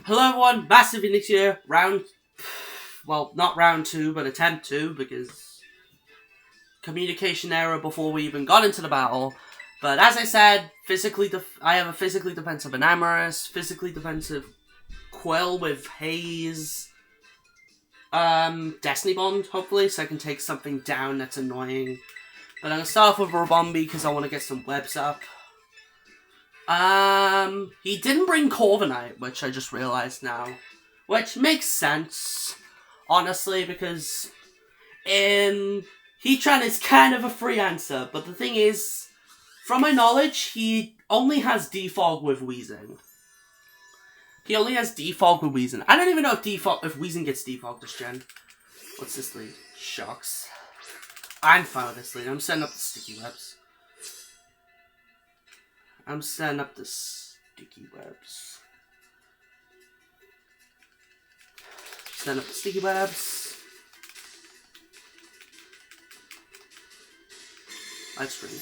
Hello everyone, Massive Phoenix here, well, not round 2, but attempt 2, because communication error before we even got into the battle. But as I said, I have a physically defensive Enamorous, physically defensive Quill with Haze, Destiny Bond, hopefully, so I can take something down that's annoying. But I'm going to start off with Robombi because I want to get some webs up. He didn't bring Corviknight, which I just realized now. Which makes sense, honestly, because HEATRAN is kind of a free answer, but the thing is, from my knowledge, he only has Defog with Weezing. He only has Defog with Weezing. I don't even know if Weezing gets Defog this gen. What's this lead? Shucks. I'm fine with this lead. I'm setting up the sticky webs. Setting up the sticky webs. Light screen.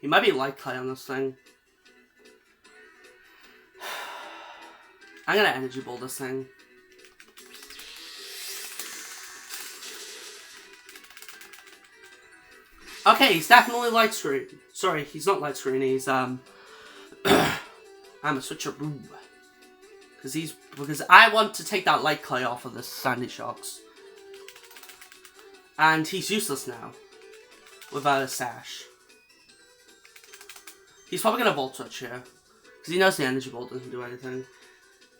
He might be light clay on this thing. I'm gonna energy ball this thing. Okay, he's definitely light screen. Sorry, he's not light screen, he's I'm a switcheroo. Because I want to take that light clay off of this Sandy Shocks. And he's useless now. Without a sash. He's probably gonna Volt Switch here. Because he knows the energy ball doesn't do anything.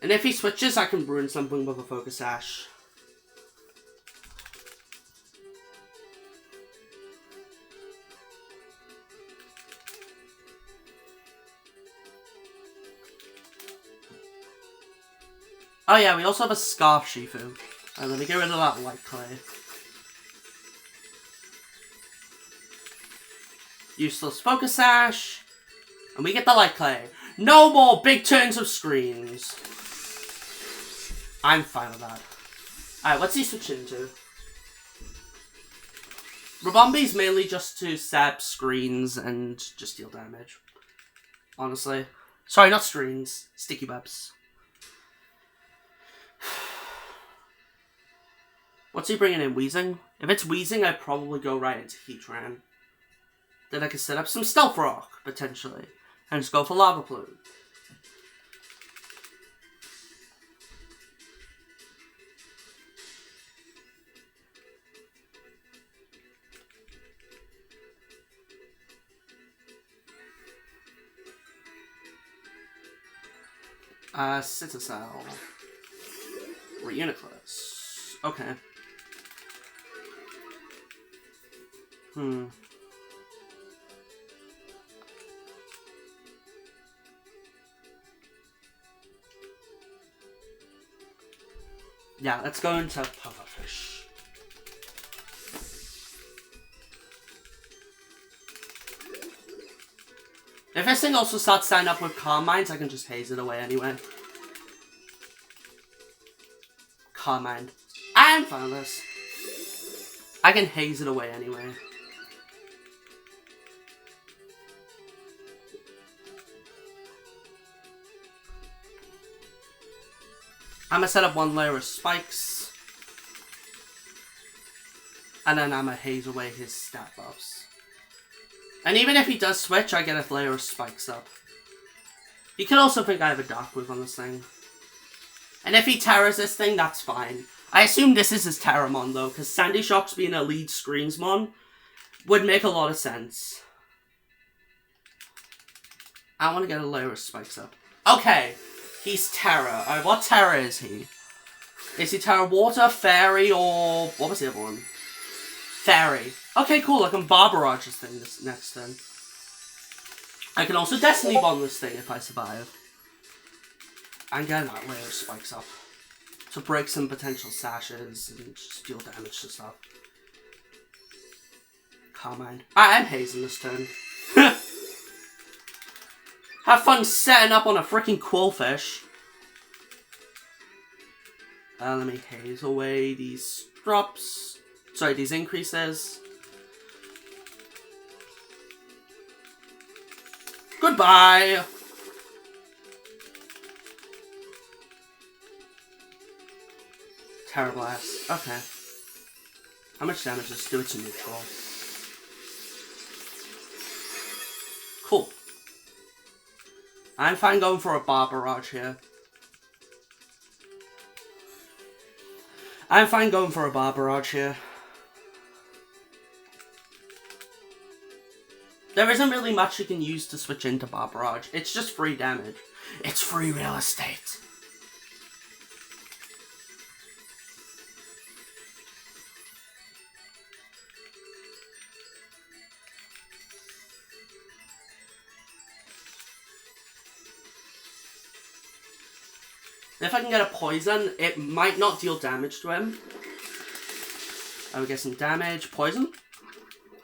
And if he switches, I can ruin something with a Focus Sash. Oh yeah, we also have a Scarf Shifu. Let me get rid of that light clay. Useless Focus Sash. And we get the light clay. No more big turns of screens. I'm fine with that. Alright, what's he switch into? Robombi's mainly just to sap screens and just deal damage. Honestly. Sorry, not screens. Sticky webs. What's he bringing in? Weezing? If it's Weezing, I'd probably go right into HEATRAN. Then I can set up some Stealth Rock, potentially. And just go for Lava Plume. Citacel. Reuniclus. Okay. Yeah, let's go into Pufferfish. If this thing also starts standing up with Calm Minds, I can just haze it away anyway. Calm Mind. I'm fine with this. I can haze it away anyway. I'm gonna set up one layer of spikes. And then I'm gonna haze away his stat buffs. And even if he does switch, I get a layer of spikes up. He can also think I have a Dark Move on this thing. And if he terrors this thing, that's fine. I assume this is his Terramon though, because Sandy Shocks being a lead Screensmon would make a lot of sense. I want to get a layer of spikes up. Okay, he's TERA. Alright, what TERA is he? Is he TERA Water, Fairy, or... what was the other one? Fairy. Okay, cool, I can Barbarage this thing this next turn. I can also Destiny Bond this thing if I survive. And get that layer of spikes up. To break some potential sashes and just deal damage to stuff. Calm Mind. I'm hazing this turn. Have fun setting up on a freaking Quillfish. Let me haze away these drops. Sorry, these increases. Goodbye! Terra Blast. Okay. How much damage does this do it to neutral? Cool. I'm fine going for a Bar Barrage here. I'm fine going for a Bar Barrage here. There isn't really much you can use to switch into Bar Barrage. It's just free damage. It's free real estate. If I can get a poison, it might not deal damage to him. I would get some damage. Poison?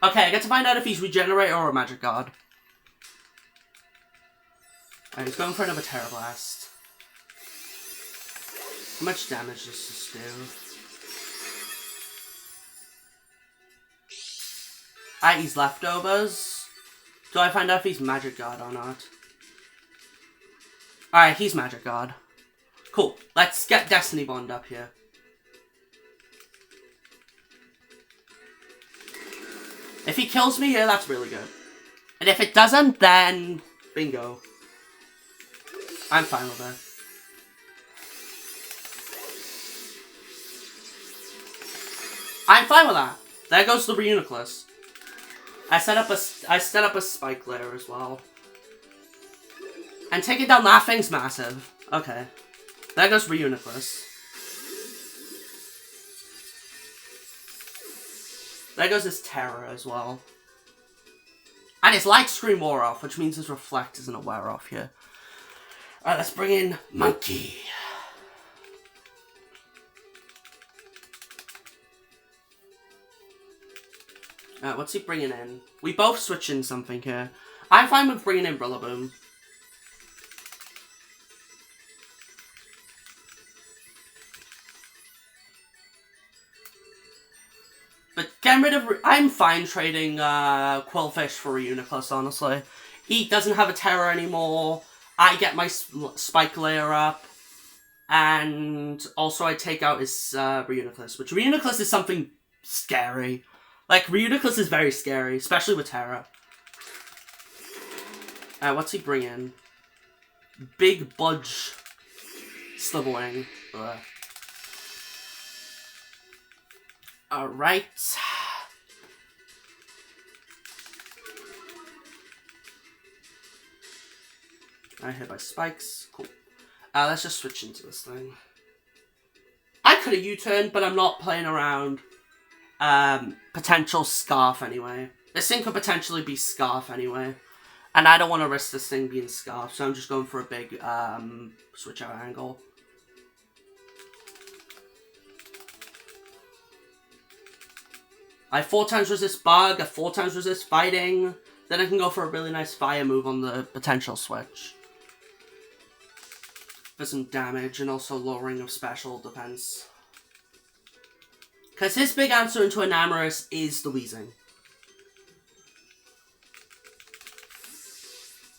Okay, I get to find out if he's Regenerator or a Magic God. Alright, he's going for another Terra Blast. How much damage does this do? Alright, he's Leftovers. Do I find out if he's Magic God or not? Alright, he's Magic God. Cool. Let's get Destiny Bond up here. If he kills me here, that's really good. And if it doesn't, then bingo. I'm fine with it. I'm fine with that. There goes the Reuniclus. I set up a spike layer as well. And taking down that thing's massive. Okay. There goes Reuniclus. There goes his Terror as well. And his Light Screen wore off, which means his Reflect isn't a wear off here. Alright, let's bring in Monkey. Alright, what's he bringing in? We both switch in something here. I'm fine with bringing in Rillaboom. But getting rid of... I'm fine trading Quillfish for Reuniclus, honestly. He doesn't have a Terror anymore. I get my Spike Layer up. And also I take out his Reuniclus. Which Reuniclus is something scary. Like, Reuniclus is very scary, especially with Terra. What's he bringing? Big Budge Slitherwing. Ugh. Alright. I hit by spikes. Cool. Let's just switch into this thing. I could have U-turned, but I'm not playing around. Potential Scarf anyway. This thing could potentially be Scarf anyway. And I don't want to risk this thing being Scarf, so I'm just going for a big switch out angle. I have 4 times resist Bug, a 4 times resist Fighting. Then I can go for a really nice Fire move on the potential switch. For some damage and also lowering of special defense. Because his big answer into Enamorous is the Weezing.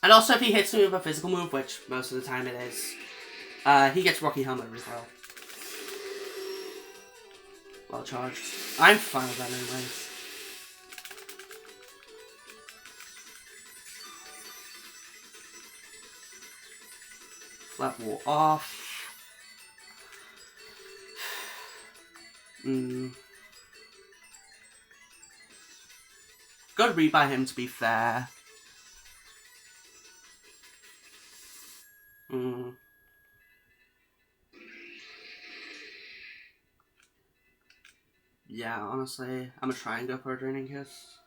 And also if he hits me with a physical move, which most of the time it is, he gets Rocky Helmet recoil. Well charged. I'm fine with that anyway. Flat Wall off. Good read by him, to be fair. Yeah, honestly, I'm gonna try and go for a Draining Kiss.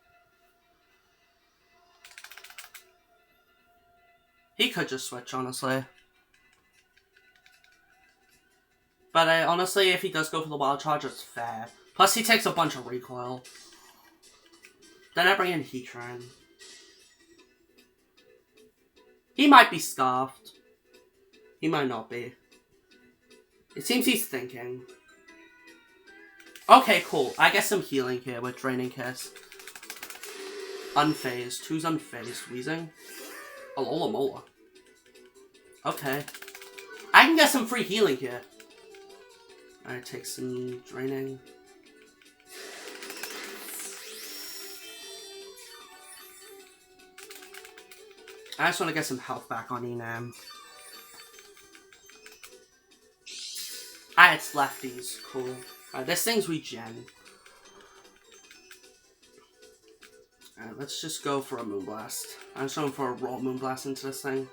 He could just switch, honestly. But honestly, if he does go for the Wild Charge, it's fair. Plus, he takes a bunch of recoil. Then I bring in HEATRAN. He might be Scarfed. He might not be. It seems he's thinking. Okay, cool. I get some healing here with Draining Kiss. Unfazed. Who's unfazed? Weezing? Alola Mola. Okay. I can get some free healing here. I take some draining. I just want to get some health back on Enam. Ah, it's lefties. Cool. This thing's regen. Let's just go for a Moonblast. I'm just going for a raw Moonblast into this thing.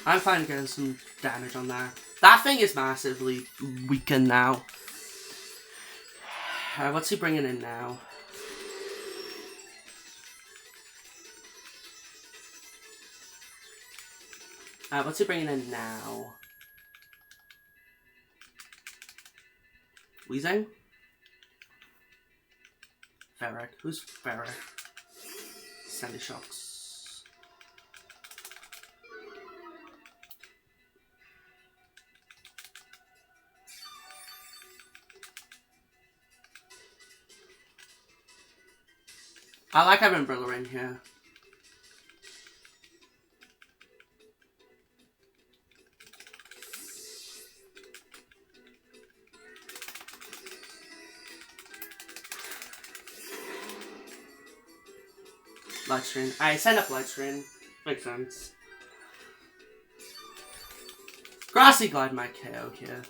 I'm fine getting some damage on that. That thing is massively weakened now. What's he bringing in now? What's he bringing in now? Weezing? Ferric. Who's Ferric? Sandy Shocks. I like having Brilla in here. Light Screen. I set up Light Screen. Makes sense. Grassy Glide might KO here.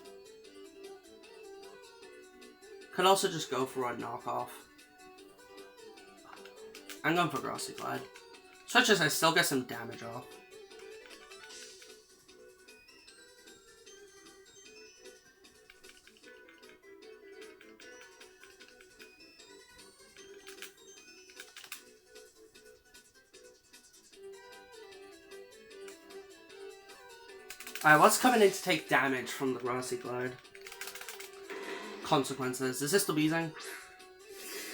Could also just go for a knockoff. I'm going for Grassy Glide. Such as I still get some damage off. Alright, what's coming in to take damage from the Grassy Glide? Consequences. Is this the Weezing?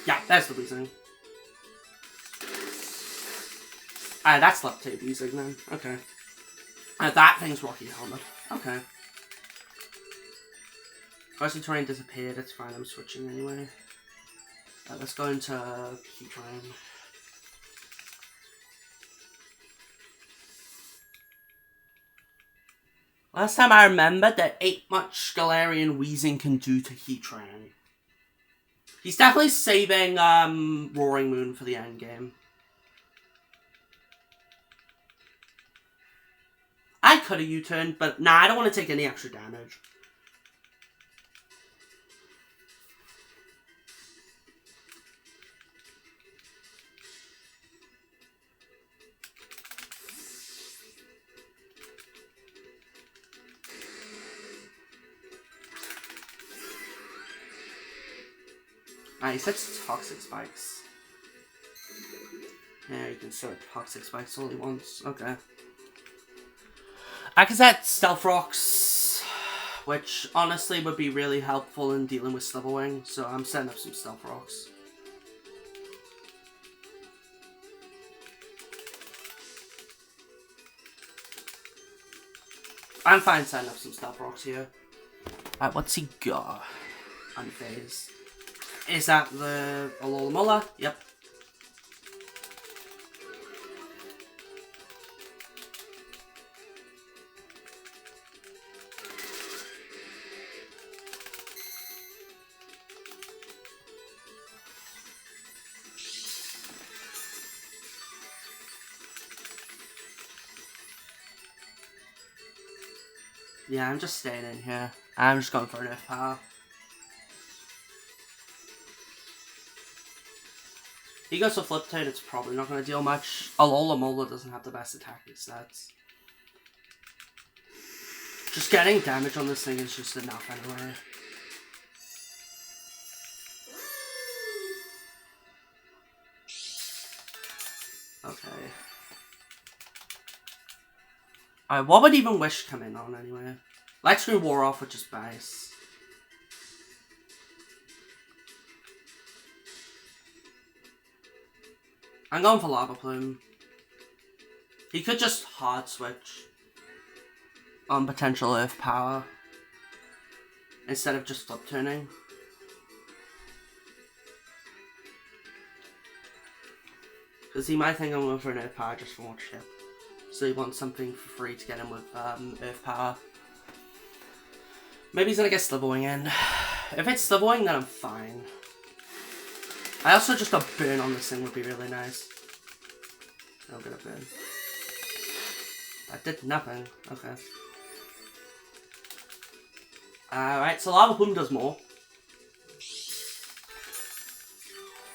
Yeah, that's the Weezing. That's left tape Weezing then. Okay. That thing's Rocky Helmet. Okay. Grassy Terrain disappeared. It's fine. I'm switching anyway. Let's go into HEATRAN. Last time I remembered, there ain't much Galarian Weezing can do to HEATRAN. He's definitely saving Roaring Moon for the end game. I could have U-turned, but nah, I don't want to take any extra damage. He sets Toxic Spikes. Yeah, you can set Toxic Spikes only once. Okay. I can set Stealth Rocks, which honestly would be really helpful in dealing with Slitherwing, so I'm setting up some Stealth Rocks. I'm fine setting up some Stealth Rocks here. Alright, what's he got? Unfazed. Is that the Alola? Yep. Yeah, I'm just staying in here. I'm just going for an F-Power. He goes for Flip Tail, it's probably not going to deal much. Alola doesn't have the best attacking stats. Just getting damage on this thing is just enough anyway. Okay. Alright, what would even Wish come in on anyway? Light Screen wore off, which is base. I'm going for Lava Plume. He could just hard switch on potential Earth Power instead of just flip turning. Because he might think I'm going for an Earth Power just for more ship. So he wants something for free to get him with Earth Power. Maybe he's gonna get Slitherwing in. If it's Slitherwing, then I'm fine. I also just a burn on this thing would be really nice. I'll get a burn. That did nothing. Okay. Alright, so Lava Plume does more.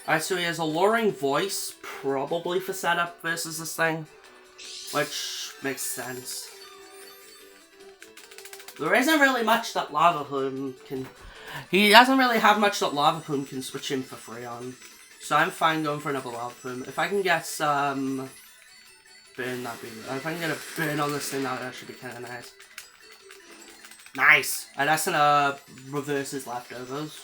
Alright, so he has Alluring Voice, probably for setup versus this thing. Which makes sense. There isn't really much that Lava Plume can... He doesn't really have much that Lava Plume can switch in for free on. So I'm fine going for another Lava Plume. If I can get some... burn, that'd be... If I can get a burn on this thing, that would actually be kind of nice. Nice! And that's gonna reverse his leftovers.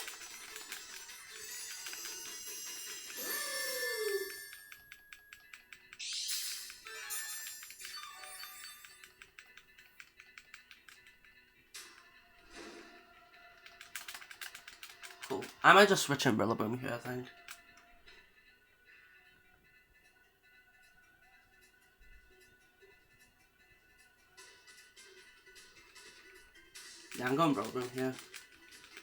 Cool. I might just switch in Rillaboom here, I think. Yeah, I'm going Rillaboom here.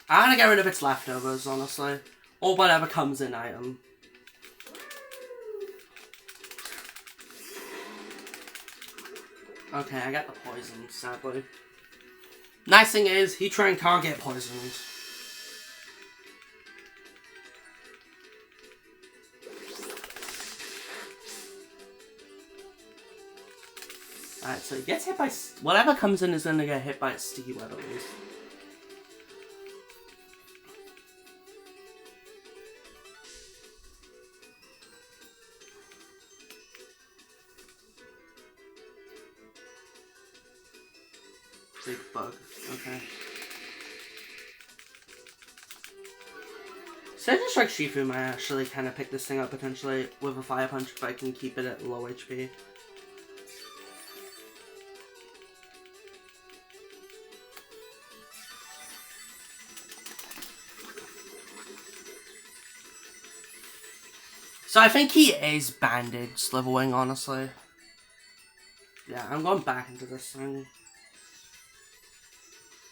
I'm gonna get rid of its leftovers, honestly. Or whatever comes in item. Okay, I got the poison, sadly. Nice thing is, HEATRAN can't get poisoned. Alright, so he gets hit by... Whatever comes in is gonna get hit by a sticky web at least. Big bug. Okay. So I just like Shifu might actually kind of pick this thing up potentially with a Fire Punch if I can keep it at low HP. So I think he is banded Slitherwing, honestly. Yeah, I'm going back into this thing.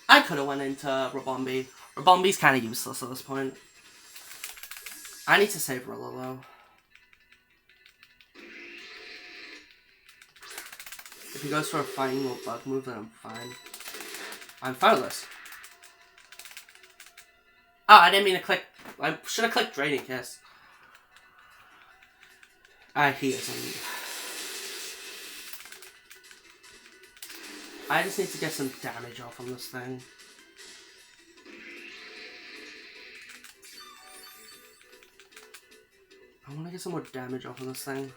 I could have went into Rabombi. Rabombi's kind of useless at this point. I need to save Rilla though. If he goes for a fighting or bug move, then I'm fine. I'm fine with this. Oh, I didn't mean to click. I should have clicked Draining Kiss. He isn't. I just need to get some damage off on this thing. I want to get some more damage off on this thing.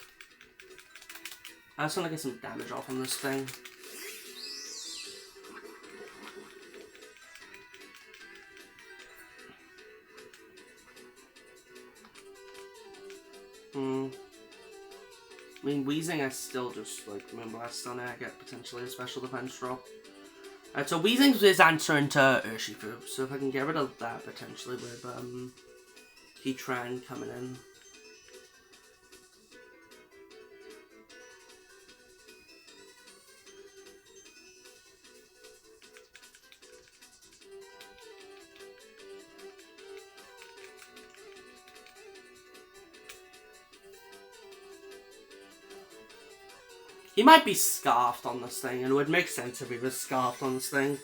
I just want to get some damage off on this thing. I mean, Weezing, I still just, like, Moonblast on it. I get potentially a special defense drop. Alright, so Weezing's is answering to Urshifu. So if I can get rid of that, potentially, with, HEATRAN coming in. He might be scarfed on this thing, and it would make sense if he was scarfed on this thing.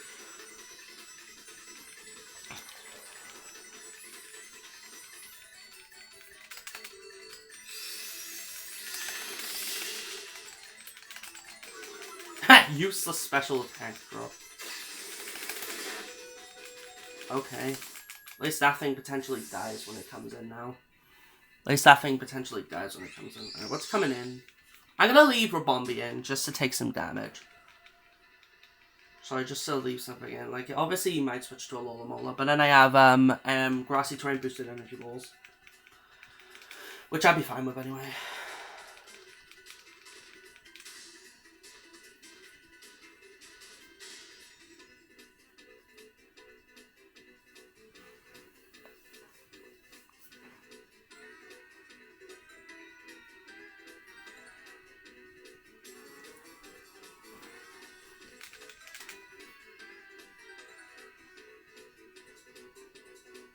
Useless special attack drop. Okay. At least that thing potentially dies when it comes in now. At least that thing potentially dies when it comes in. Alright, what's coming in? I'm gonna leave Rabombi in just to take some damage. So I just still leave something in. Like, obviously you might switch to a Alola, but then I have Grassy Terrain boosted energy balls. Which I'd be fine with anyway.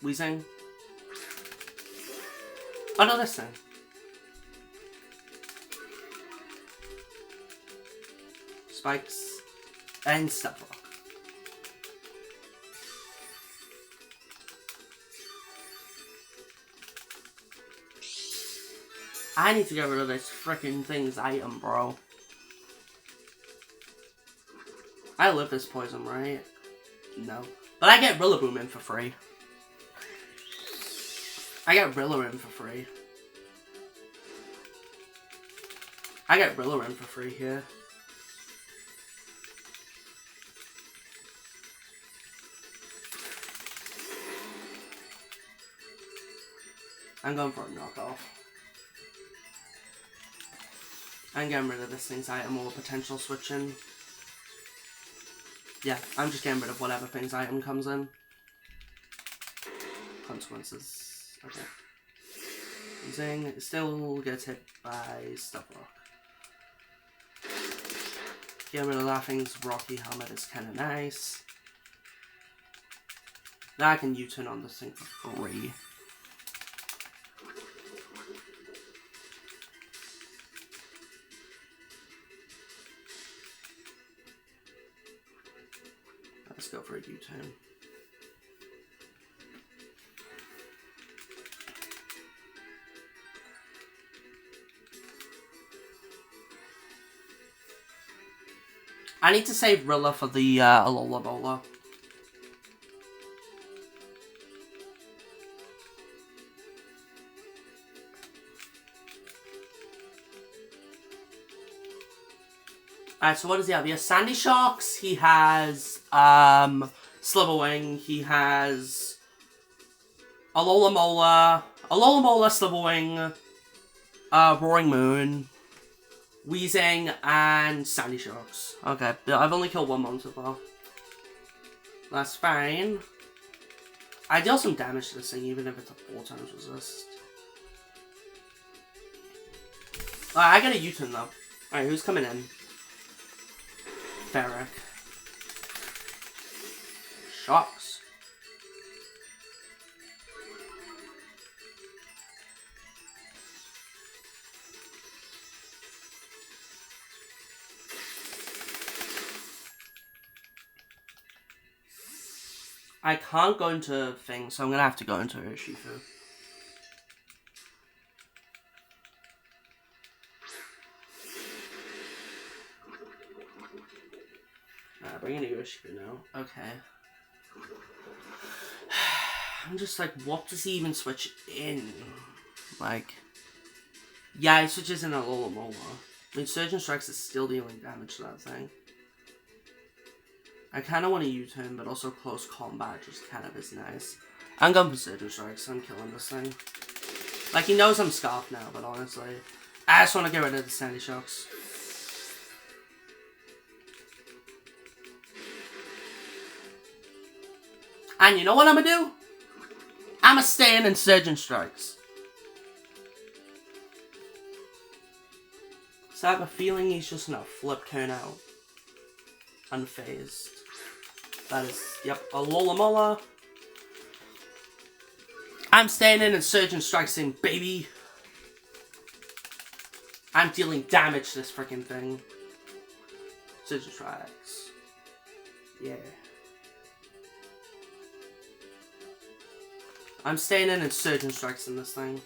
Wheezing. Oh no, this thing. Spikes. And Step Rock. I need to get rid of this frickin' thing's item, bro. I live this poison, right? No. But I get Rillaboom in for free. I get Rillaboom for free. I get Rillaboom for free here. I'm going for a knockoff. I'm getting rid of this thing's item or potential switching. Yeah, I'm just getting rid of whatever thing's item comes in. Consequences. Okay. Zing. It still gets hit by Step Rock. Getting rid of that thing's Rocky Helmet is kind of nice. Now I can U-turn on this thing for free. Let's go for a U-turn. I need to save Rilla for the Alola Bola. Alright, so what does he have? He has Sandy Sharks, he has Slitherwing, he has Alola Mola, Slitherwing, Roaring Moon, Weezing, and Sandy Sharks. Okay, I've only killed one mon so far. That's fine. I deal some damage to this thing even if it's a 4 times resist. I get a U-turn though. Alright, who's coming in? Ferric. Shocks. I can't go into things, so I'm gonna have to go into Urshifu. Bring in a Urshifu now. Okay. I'm just like, what does he even switch in? Like, yeah, he switches in a Alola Mola. I mean, Surgeon Strikes is still dealing damage to that thing. I kind of want to U-turn, but also close combat just kind of is nice. I'm going for Surgeon Strikes. I'm killing this thing. Like, he knows I'm Scarf now, but honestly, I just want to get rid of the Sandy Shocks. And you know what I'm gonna do? I'm gonna stay in Surgeon Strikes. So I have a feeling he's just gonna flip turn out. Unfazed. That is, yep, a Alola Mola. I'm staying in Surgeon Strikes in, baby. I'm dealing damage to this freaking thing. Surgeon Strikes. Yeah. I'm staying in Surgeon Strikes in this thing.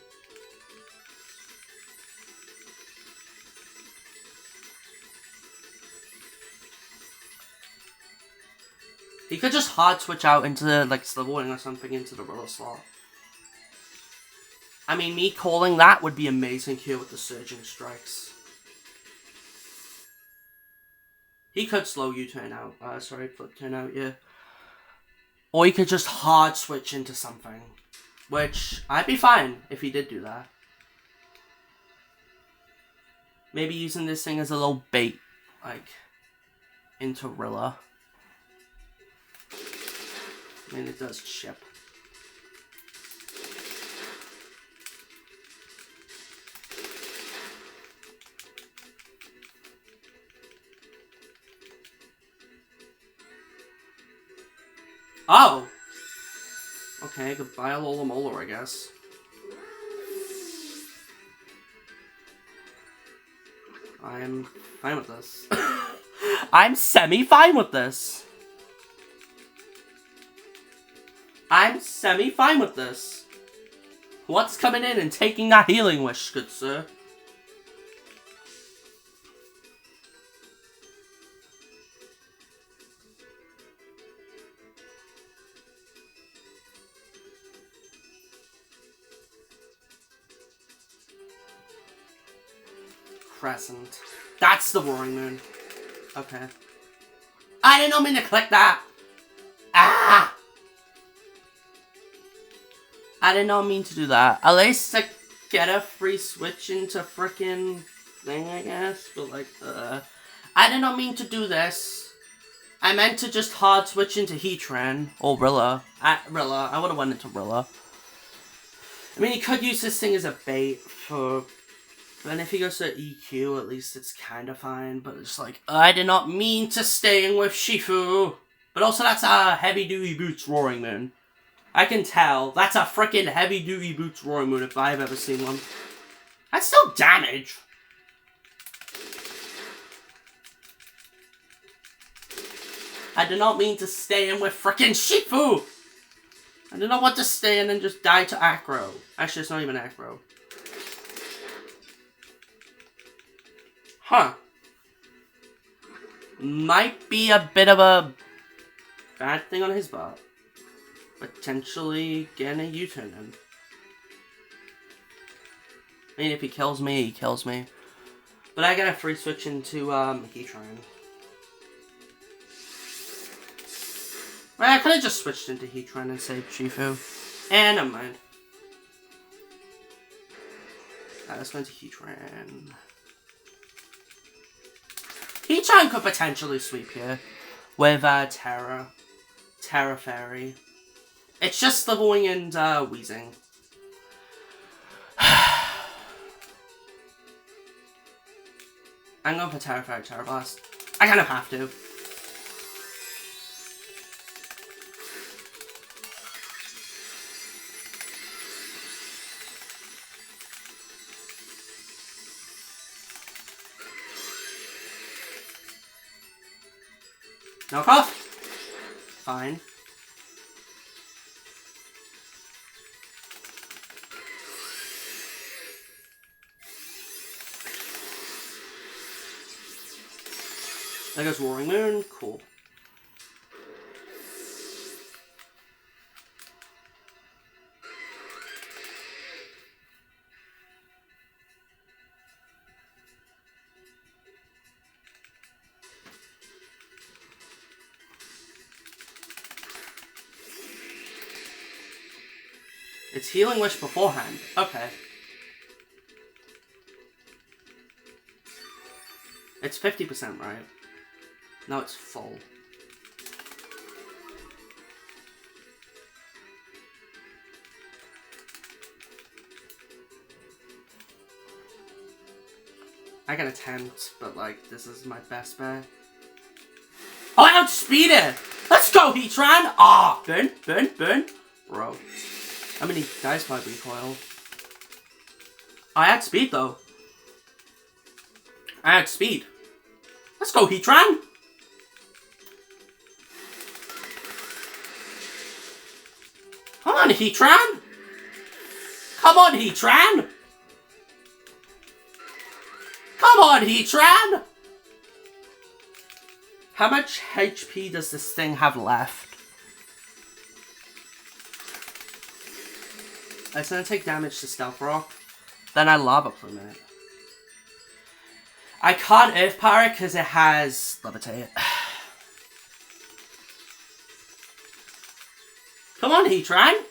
He could just hard switch out into, like, Slitherwing or something into the Rilla slot. I mean, me calling that would be amazing here with the Surging Strikes. He could slow U-turn out. Sorry, flip turn out, yeah. Or he could just hard switch into something. Which, I'd be fine if he did do that. Maybe using this thing as a little bait, like, into Rilla. I mean, it does chip. Oh! Okay, goodbye Alola Molar, I guess. I'm fine with this. I'm semi-fine with this. I'm semi-fine with this. What's coming in and taking that healing wish, good sir? Crescent. That's the Roaring Moon. Okay. I did not mean to click that! Ah! I did not mean to do that. At least to get a free switch into frickin' thing, I guess. But like, I did not mean to do this. I meant to just hard switch into HEATRAN. Or Rilla. Rilla. I would have went into Rilla. I mean, you could use this thing as a bait for... And if he goes to EQ, at least it's kind of fine. But it's like, I did not mean to stay in with Shifu. But also, that's a heavy-duty boots Roaring Moon. I can tell. That's a frickin' heavy-duty boots Roaring Moon if I've ever seen one. That's still damage. I did not mean to stay in with frickin' Shifu. I did not want to stay in and just die to Acro. Actually, it's not even Acro. Huh. Might be a bit of a bad thing on his part. Potentially getting a U-turn in. I mean, if he kills me, he kills me. But I got a free switch into HEATRAN. Well, I could have just switched into HEATRAN and saved Shifu. And never mind. Let's go into HEATRAN. HEATRAN could potentially sweep here with TERA. TERA Fairy. It's just Slivering and Wheezing. I'm going for TERA Fairy, TERA Blast. I kind of have to. Knock off. Fine. There goes Roaring Moon. Cool. It's Healing Wish beforehand. Okay. It's 50%, right? No, it's full. I can attempt, but like, this is my best bet. Oh, I outspeed it! Let's go, HEATRAN! Ah! Burn, burn, burn. Bro. How many dice by recoil? I had speed though. I had speed. Let's go, HEATRAN! Come on, HEATRAN! Come on, HEATRAN! Come on, HEATRAN! How much HP does this thing have left? It's gonna take damage to Stealth Rock. Then I Lava Plume it. I can't Earth Power it because it has Levitate. Come on, HEATRAN!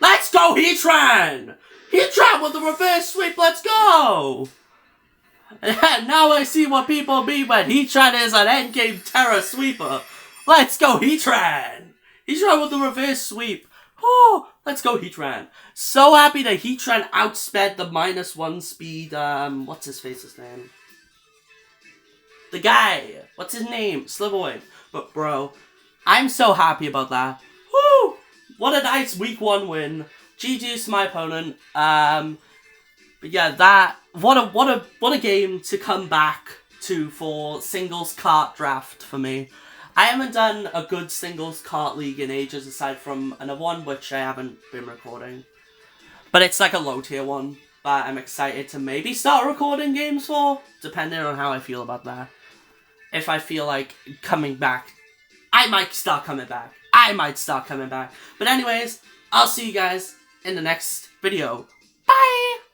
Let's go, HEATRAN! HEATRAN with the reverse sweep, let's go! Now I see what people mean when HEATRAN is an endgame TERA sweeper. Let's go, HEATRAN! HEATRAN with the reverse sweep. Oh, let's go, HEATRAN. So happy that HEATRAN outsped the -1 speed, what's his face's name? The guy. What's his name? Slitherwing. But bro, I'm so happy about that. Woo! What a nice week 1 win. GG's to my opponent. But yeah, what a game to come back to for singles kart draft for me. I haven't done a good singles kart league in ages aside from another one which I haven't been recording. But it's like a low tier one that I'm excited to maybe start recording games for, depending on how I feel about that. If I feel like coming back, I might start coming back. But anyways, I'll see you guys in the next video. Bye!